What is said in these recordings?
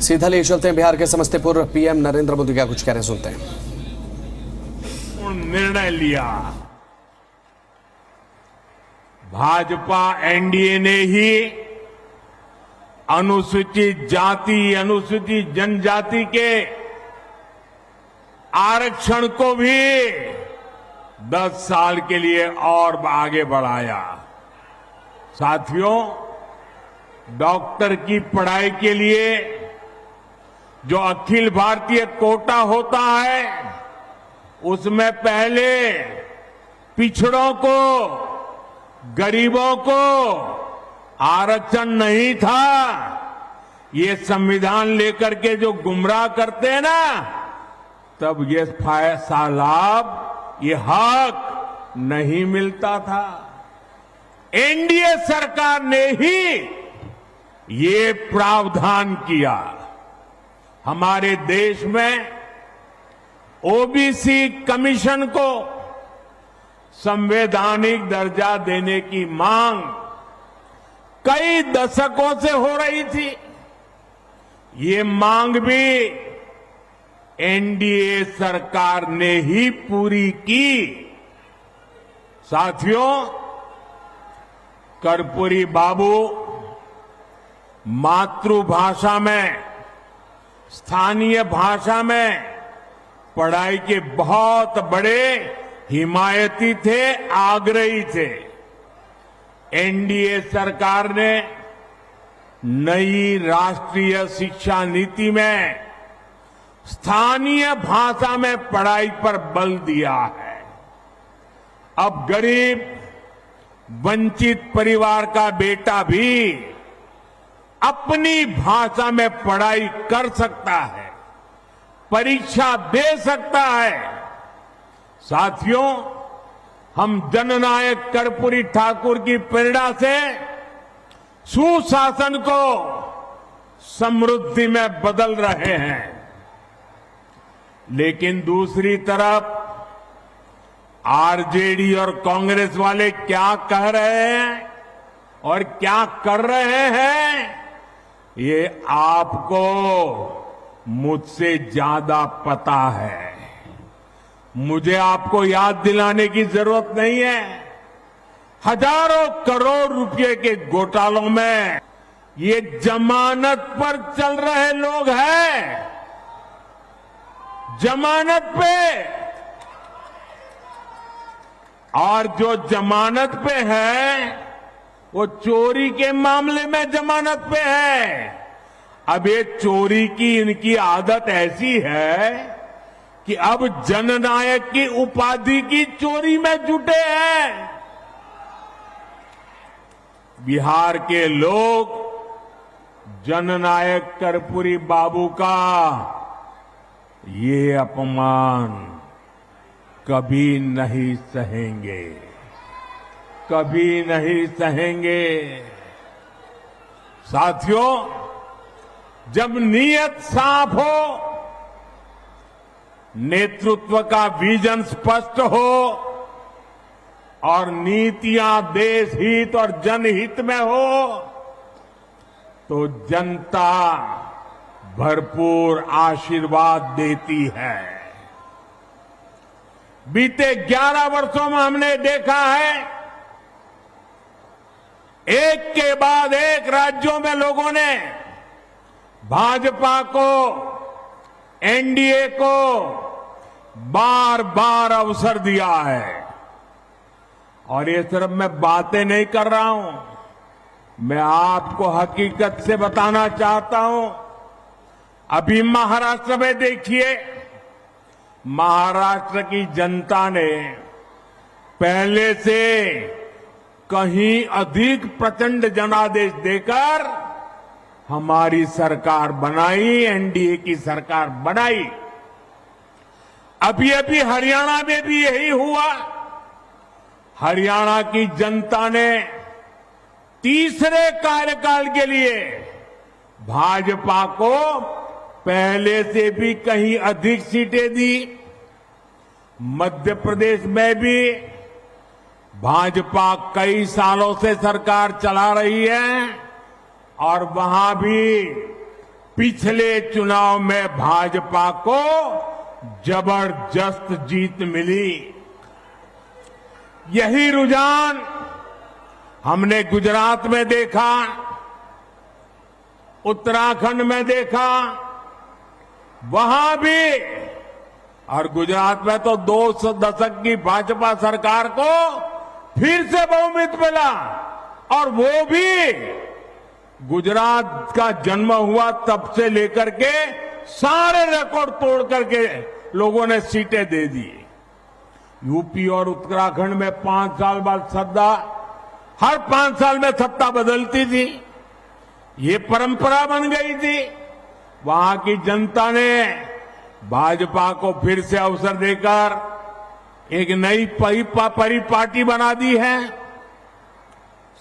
सीधा ले चलते हैं बिहार के समस्तीपुर। पीएम नरेंद्र मोदी क्या कुछ कह रहे हैं, सुनते हैं। निर्णय लिया भाजपा एनडीए ने ही अनुसूचित जाति, अनुसूचित जनजाति के आरक्षण को भी 10 साल के लिए और आगे बढ़ाया। साथियों, डॉक्टर की पढ़ाई के लिए जो अखिल भारतीय कोटा होता है, उसमें पहले पिछड़ों को, गरीबों को आरक्षण नहीं था। ये संविधान लेकर के जो गुमराह करते हैं ना, तब ये फायदा लाभ, ये हक नहीं मिलता था। एनडीए सरकार ने ही ये प्रावधान किया। हमारे देश में ओबीसी कमीशन को संवैधानिक दर्जा देने की मांग कई दशकों से हो रही थी। ये मांग भी एनडीए सरकार ने ही पूरी की। साथियों, कर्पूरी बाबू मातृभाषा में, स्थानीय भाषा में पढ़ाई के बहुत बड़े हिमायती थे, आग्रही थे। एनडीए सरकार ने नई राष्ट्रीय शिक्षा नीति में स्थानीय भाषा में पढ़ाई पर बल दिया है। अब गरीब, वंचित परिवार का बेटा भी अपनी भाषा में पढ़ाई कर सकता है, परीक्षा दे सकता है। साथियों, हम जननायक कर्पूरी ठाकुर की प्रेरणा से सुशासन को समृद्धि में बदल रहे हैं। लेकिन दूसरी तरफ आरजेडी और कांग्रेस वाले क्या कह रहे हैं और क्या कर रहे हैं, ये आपको मुझसे ज्यादा पता है। मुझे आपको याद दिलाने की जरूरत नहीं है। हजारों करोड़ रुपए के घोटालों में ये जमानत पर चल रहे लोग हैं, जमानत पे। और जो जमानत पे है वो चोरी के मामले में जमानत पे है। अब ये चोरी की इनकी आदत ऐसी है कि अब जननायक की उपाधि की चोरी में जुटे हैं। बिहार के लोग जननायक कर्पूरी बाबू का ये अपमान कभी नहीं सहेंगे, कभी नहीं सहेंगे। साथियों, जब नीयत साफ हो, नेतृत्व का विजन स्पष्ट हो और नीतियां देश हित और जनहित में हो, तो जनता भरपूर आशीर्वाद देती है। बीते 11 वर्षों में हमने देखा है, एक के बाद एक राज्यों में लोगों ने भाजपा को, एनडीए को बार बार अवसर दिया है। और ये सिर्फ मैं बातें नहीं कर रहा हूं, मैं आपको हकीकत से बताना चाहता हूं। अभी महाराष्ट्र में देखिए, महाराष्ट्र की जनता ने पहले से कहीं अधिक प्रचंड जनादेश देकर हमारी सरकार बनाई, एनडीए की सरकार बनाई। अभी हरियाणा में भी यही हुआ। हरियाणा की जनता ने तीसरे कार्यकाल के लिए भाजपा को पहले से भी कहीं अधिक सीटें दी। मध्य प्रदेश में भी भाजपा कई सालों से सरकार चला रही है और वहां भी पिछले चुनाव में भाजपा को जबरदस्त जीत मिली। यही रुझान हमने गुजरात में देखा, उत्तराखंड में देखा, वहां भी। और गुजरात में तो 2 दशक की भाजपा सरकार को फिर से बहुमत मिला, और वो भी गुजरात का जन्म हुआ तब से लेकर के सारे रिकॉर्ड तोड़ करके लोगों ने सीटें दे दी। यूपी और उत्तराखंड में 5 साल बाद हर 5 साल में सत्ता बदलती थी, ये परंपरा बन गई थी। वहां की जनता ने भाजपा को फिर से अवसर देकर एक नई परिपाटी बना दी है।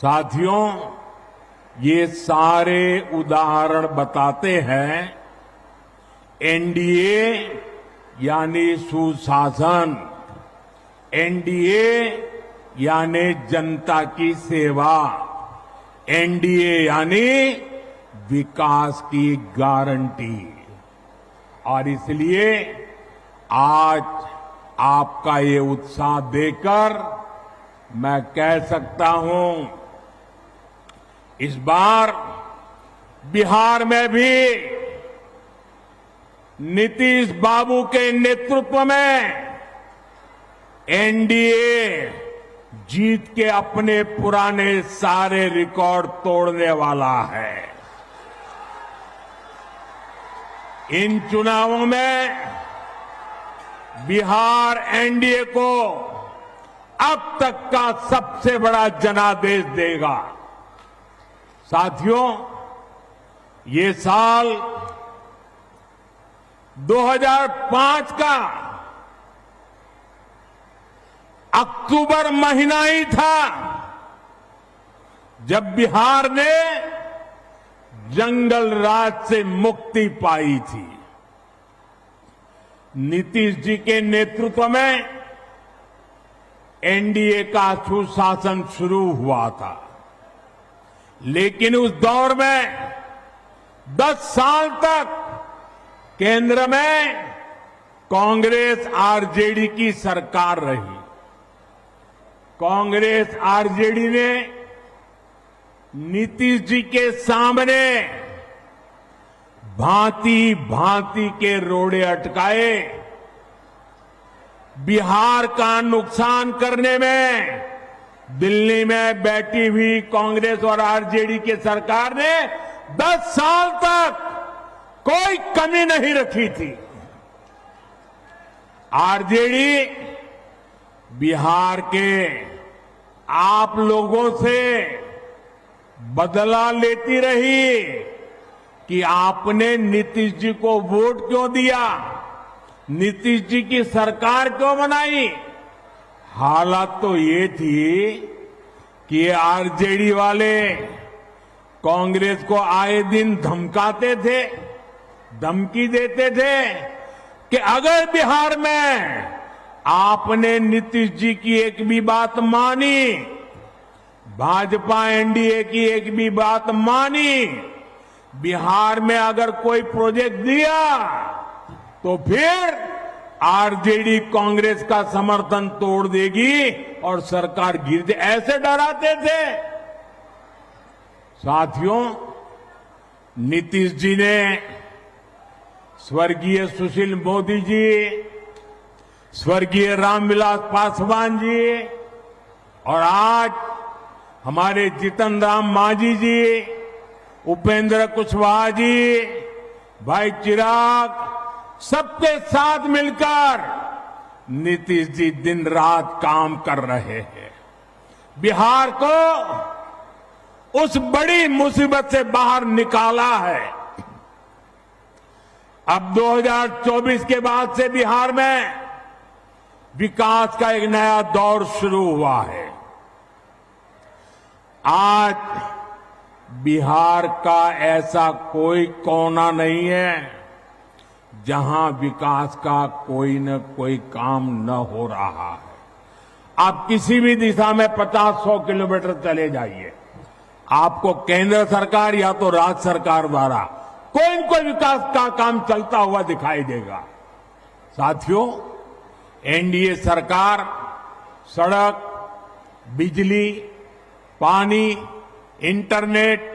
साथियों, ये सारे उदाहरण बताते हैं एनडीए यानी सुशासन, एनडीए यानी जनता की सेवा, एनडीए यानी विकास की गारंटी। और इसलिए आज आपका ये उत्साह देखकर मैं कह सकता हूं, इस बार बिहार में भी नीतीश बाबू के नेतृत्व में एनडीए जीत के अपने पुराने सारे रिकॉर्ड तोड़ने वाला है। इन चुनावों में बिहार एनडीए को अब तक का सबसे बड़ा जनादेश देगा। साथियों, ये साल 2005 का अक्टूबर महीना ही था जब बिहार ने जंगल राज से मुक्ति पाई थी। नीतीश जी के नेतृत्व में एनडीए का सुशासन शुरू हुआ था, लेकिन उस दौर में 10 साल तक केंद्र में कांग्रेस आरजेडी की सरकार रही। कांग्रेस आरजेडी ने नीतीश जी के सामने भांति भांति के रोड़े अटकाए। बिहार का नुकसान करने में दिल्ली में बैठी हुई कांग्रेस और आरजेडी की सरकार ने 10 साल तक कोई कमी नहीं रखी थी। आरजेडी बिहार के आप लोगों से बदला लेती रही कि आपने नीतीश जी को वोट क्यों दिया, नीतीश जी की सरकार क्यों बनाई। हालत तो ये थी कि आरजेडी वाले कांग्रेस को आए दिन धमकाते थे, धमकी देते थे कि अगर बिहार में आपने नीतीश जी की एक भी बात मानी, भाजपा एनडीए की एक भी बात मानी, बिहार में अगर कोई प्रोजेक्ट दिया तो फिर आरजेडी कांग्रेस का समर्थन तोड़ देगी और सरकार गिर जाए, ऐसे डराते थे। साथियों, नीतीश जी ने स्वर्गीय सुशील मोदी जी, स्वर्गीय रामविलास पासवान जी और आज हमारे जीतन राम मांझी जी, उपेंद्र कुशवाहा जी, भाई चिराग, सबके साथ मिलकर नीतीश जी दिन रात काम कर रहे हैं। बिहार को उस बड़ी मुसीबत से बाहर निकाला है। अब 2024 के बाद से बिहार में विकास का एक नया दौर शुरू हुआ है। आज बिहार का ऐसा कोई कोना नहीं है जहां विकास का कोई न कोई काम न हो रहा है। आप किसी भी दिशा में 50-100 किलोमीटर चले जाइए, आपको केंद्र सरकार या तो राज्य सरकार द्वारा कोई न कोई विकास का काम चलता हुआ दिखाई देगा। साथियों, एनडीए सरकार सड़क, बिजली, पानी, इंटरनेट,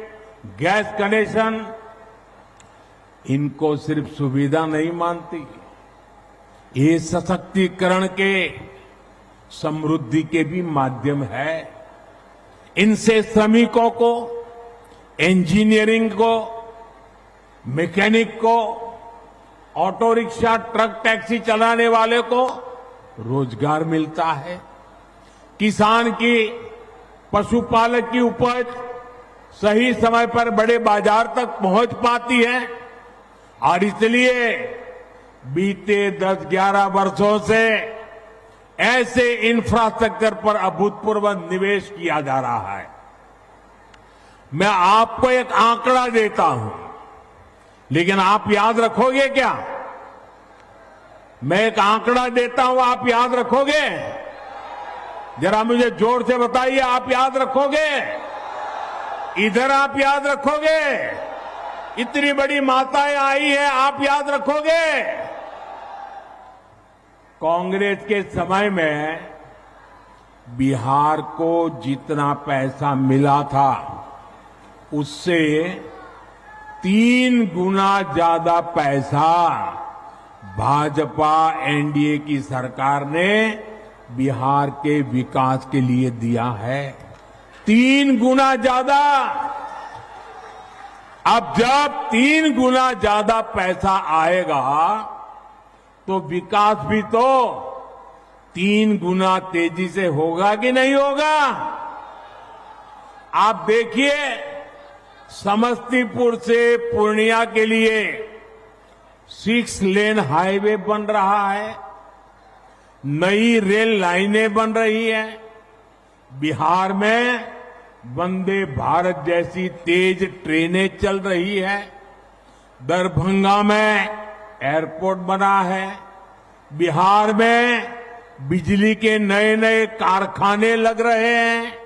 गैस कनेक्शन इनको सिर्फ सुविधा नहीं मानती, ये सशक्तिकरण के, समृद्धि के भी माध्यम है। इनसे श्रमिकों को, इंजीनियरिंग को, मैकेनिक को, ऑटो रिक्शा, ट्रक, टैक्सी चलाने वाले को रोजगार मिलता है। किसान की, पशुपालक की उपज सही समय पर बड़े बाजार तक पहुंच पाती है और इसलिए बीते 10-11 वर्षों से ऐसे इंफ्रास्ट्रक्चर पर अभूतपूर्व निवेश किया जा रहा है। मैं आपको एक आंकड़ा देता हूं, लेकिन आप याद रखोगे क्या? मैं एक आंकड़ा देता हूं, आप याद रखोगे? जरा मुझे जोर से बताइए, आप याद रखोगे? इधर आप याद रखोगे? इतनी बड़ी माताएं आई है, आप याद रखोगे? कांग्रेस के समय में बिहार को जितना पैसा मिला था उससे 3 गुना ज्यादा पैसा भाजपा एनडीए की सरकार ने बिहार के विकास के लिए दिया है। 3 गुना ज्यादा। अब जब 3 गुना ज्यादा पैसा आएगा तो विकास भी तो 3 गुना तेजी से होगा कि नहीं होगा? आप देखिए, समस्तीपुर से पूर्णिया के लिए 6 लेन हाईवे बन रहा है, नई रेल लाइनें बन रही हैं, बिहार में वंदे भारत जैसी तेज ट्रेनें चल रही है, दरभंगा में एयरपोर्ट बना है, बिहार में बिजली के नए नए कारखाने लग रहे हैं,